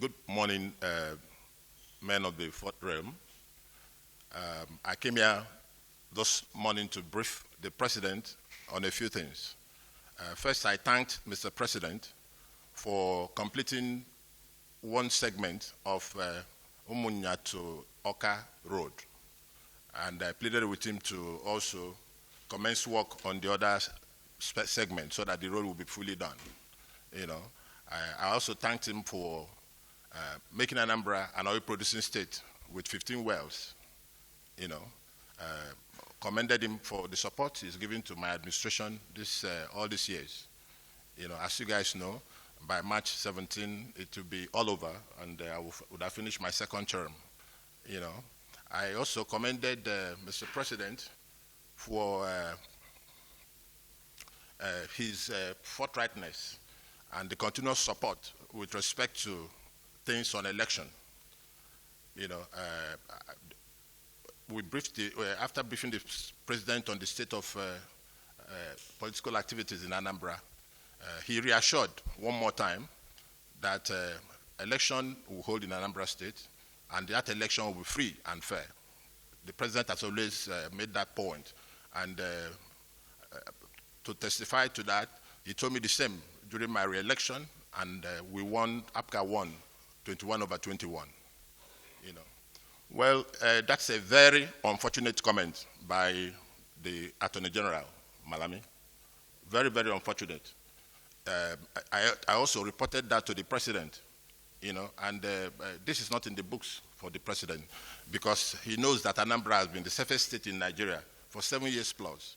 Good morning, men of the fourth realm. I came here this morning to brief the President on a few things. First, I thanked Mr. President for completing one segment of Umunya to Oka Road, and I pleaded with him to also commence work on the other segment so that the road will be fully done. You know, I also thanked him for making Anambra an oil-producing state with 15 wells. You know, commended him for the support he's given to my administration all these years. You know, as you guys know, by March 17, it will be all over, and I would have finished my second term. You know, I also commended Mr. President for his forthrightness and the continuous support with respect to things on election. You know, we briefed after briefing the president on the state of political activities in Anambra, he reassured one more time that election will hold in Anambra State, and that election will be free and fair. The president has always made that point, and to testify to that, he told me the same during my re-election, and we won. APGA won 21/21. You know, well, that's a very unfortunate comment by the Attorney General Malami. Very, very unfortunate. I also reported that to the president. You know, and this is not in the books for the president because he knows that Anambra has been the safest state in Nigeria for 7 years plus.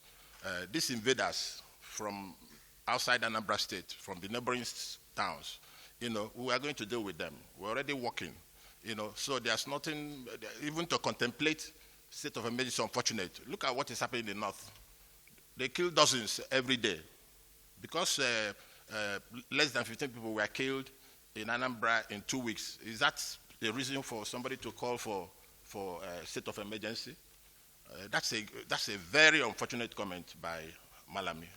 These invaders from outside Anambra State, from the neighboring towns, you know, we are going to deal with them. We're already working, you know, so there's nothing, even to contemplate state of emergency, unfortunate. Look at what is happening in the north. They kill dozens every day. Because less than 15 people were killed in Anambra in 2 weeks, is that the reason for somebody to call for a state of emergency? That's a very unfortunate comment by Malami.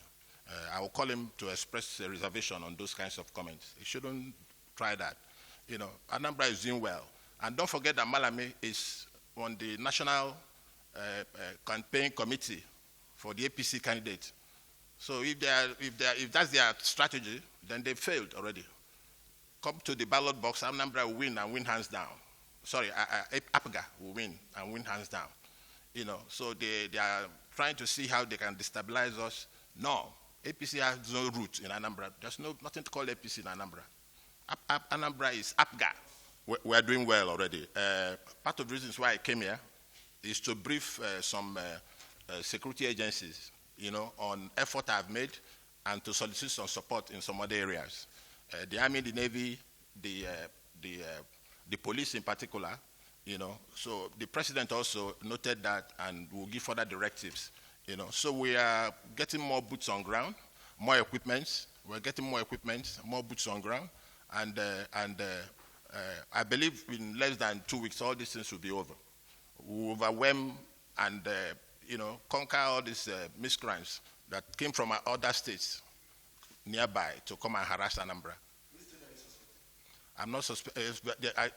I will call him to express a reservation on those kinds of comments. He shouldn't try that. You know, Anambra is doing well. And don't forget that Malami is on the national campaign committee for the APC candidate. So if that's their strategy, then they failed already. Come to the ballot box, Anambra will win and win hands down. Sorry, APGA will win and win hands down. You know, so they are trying to see how they can destabilize us. No, APC has no root in Anambra. There's nothing to call APC in Anambra. Anambra is APGA. We are doing well already. Part of the reasons why I came here is to brief some security agencies, you know, on effort I've made and to solicit some support in some other areas. The Army, the Navy, the police in particular, you know. So the president also noted that and will give further directives, you know. So we are getting more boots on ground, more equipment. We're getting more equipment, more boots on ground, and I believe in less than 2 weeks, all these things will be over. We'll overwhelm and you know, conquer all these miscreants that came from other states nearby to come and harass Anambra. I'm not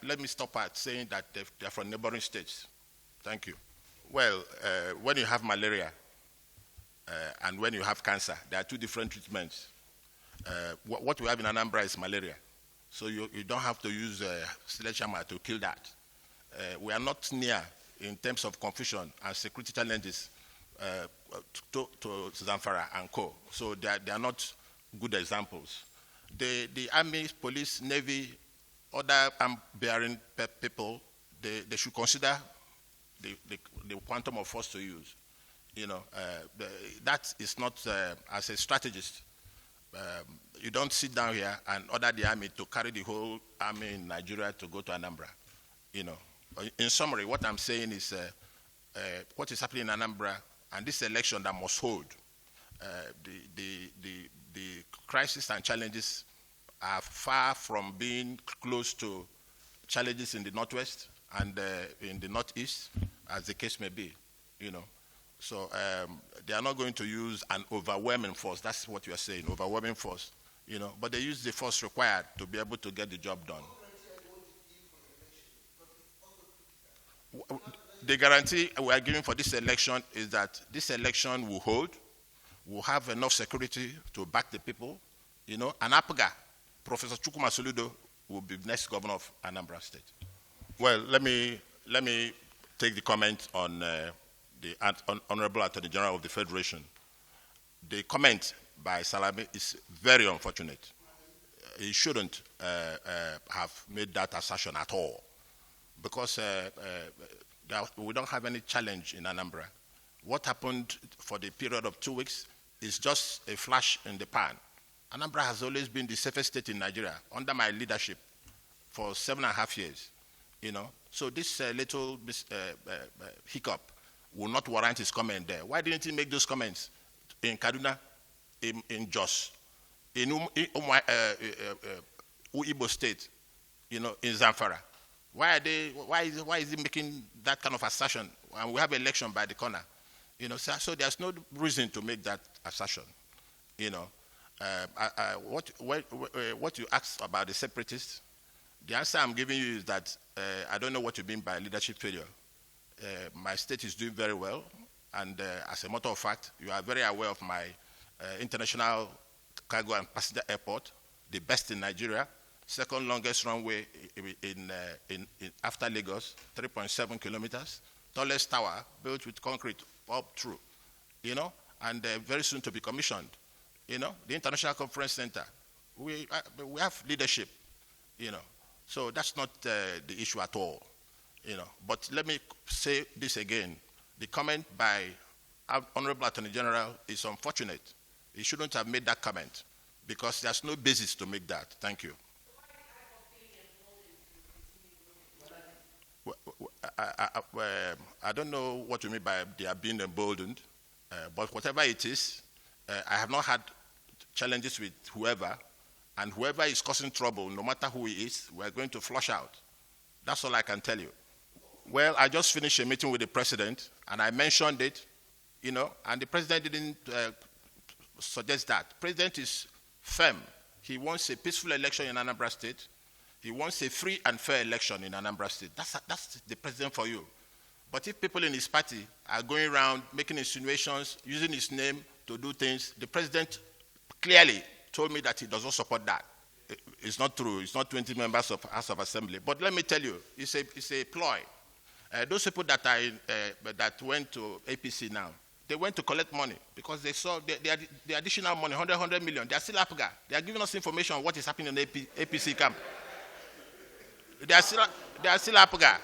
let me stop at saying that they're from neighboring states. Thank you. Well, when you have malaria and when you have cancer, there are two different treatments. What we have in Anambra is malaria. So you don't have to use sledgehammer to kill that. We are not near in terms of confusion and security challenges to Zamfara and Co. So they are not good examples. The Army, Police, Navy, other arm-bearing people, they should consider the quantum of force to use. You know, that is not, as a strategist, you don't sit down here and order the army to carry the whole army in Nigeria to go to Anambra. You know, in summary, what I'm saying is what is happening in Anambra and this election that must hold, the crisis and challenges are far from being close to challenges in the Northwest and in the Northeast, as the case may be, you know. So they are not going to use an overwhelming force. That's what you are saying, overwhelming force, you know. But they use the force required to be able to get the job done. The guarantee we are giving for this election is that this election will hold, will have enough security to back the people, you know, and APGA, Professor Chukwuma Soludo, will be next governor of Anambra State. Well, let me take the comment on the Honorable Attorney General of the Federation. The comment by Salami is very unfortunate. He shouldn't have made that assertion at all, because we don't have any challenge in Anambra. What happened for the period of 2 weeks is just a flash in the pan. Anambra has always been the safest state in Nigeria under my leadership for 7.5 years. You know, so this little hiccup will not warrant his comment there. Why didn't he make those comments in Kaduna, in Jos, in Igbo State, you know, in Zamfara? Why is he making that kind of assertion? And we have an election by the corner, you know. So there's no reason to make that assertion, you know. What you asked about the separatists, the answer I'm giving you is that I don't know what you mean by leadership failure. My state is doing very well, and as a matter of fact, you are very aware of my international cargo and passenger airport, the best in Nigeria. Second longest runway after Lagos, 3.7 kilometers. Tallest tower built with concrete up through, you know, and very soon to be commissioned. You know, the International Conference Center. We have leadership, you know. So that's not the issue at all, you know. But let me say this again. The comment by Honorable Attorney General is unfortunate. He shouldn't have made that comment, because there's no basis to make that. Thank you. I don't know what you mean by they are being emboldened, but whatever it is, I have not had challenges with whoever, and whoever is causing trouble, no matter who he is, we're going to flush out. That's all I can tell you. Well, I just finished a meeting with the president, and I mentioned it, you know, and the president didn't suggest that. The president is firm. He wants a peaceful election in Anambra State. He wants a free and fair election in Anambra State. That's the president for you. But if people in his party are going around making insinuations, using his name to do things, the president clearly told me that he does not support that. It's not true. It's not 20 members of House of Assembly. But let me tell you, it's a ploy. Those people that that went to APC now, they went to collect money because they saw the additional money, 100 million. They are still APGA. They are giving us information on what is happening in the APC camp. They are still APGA.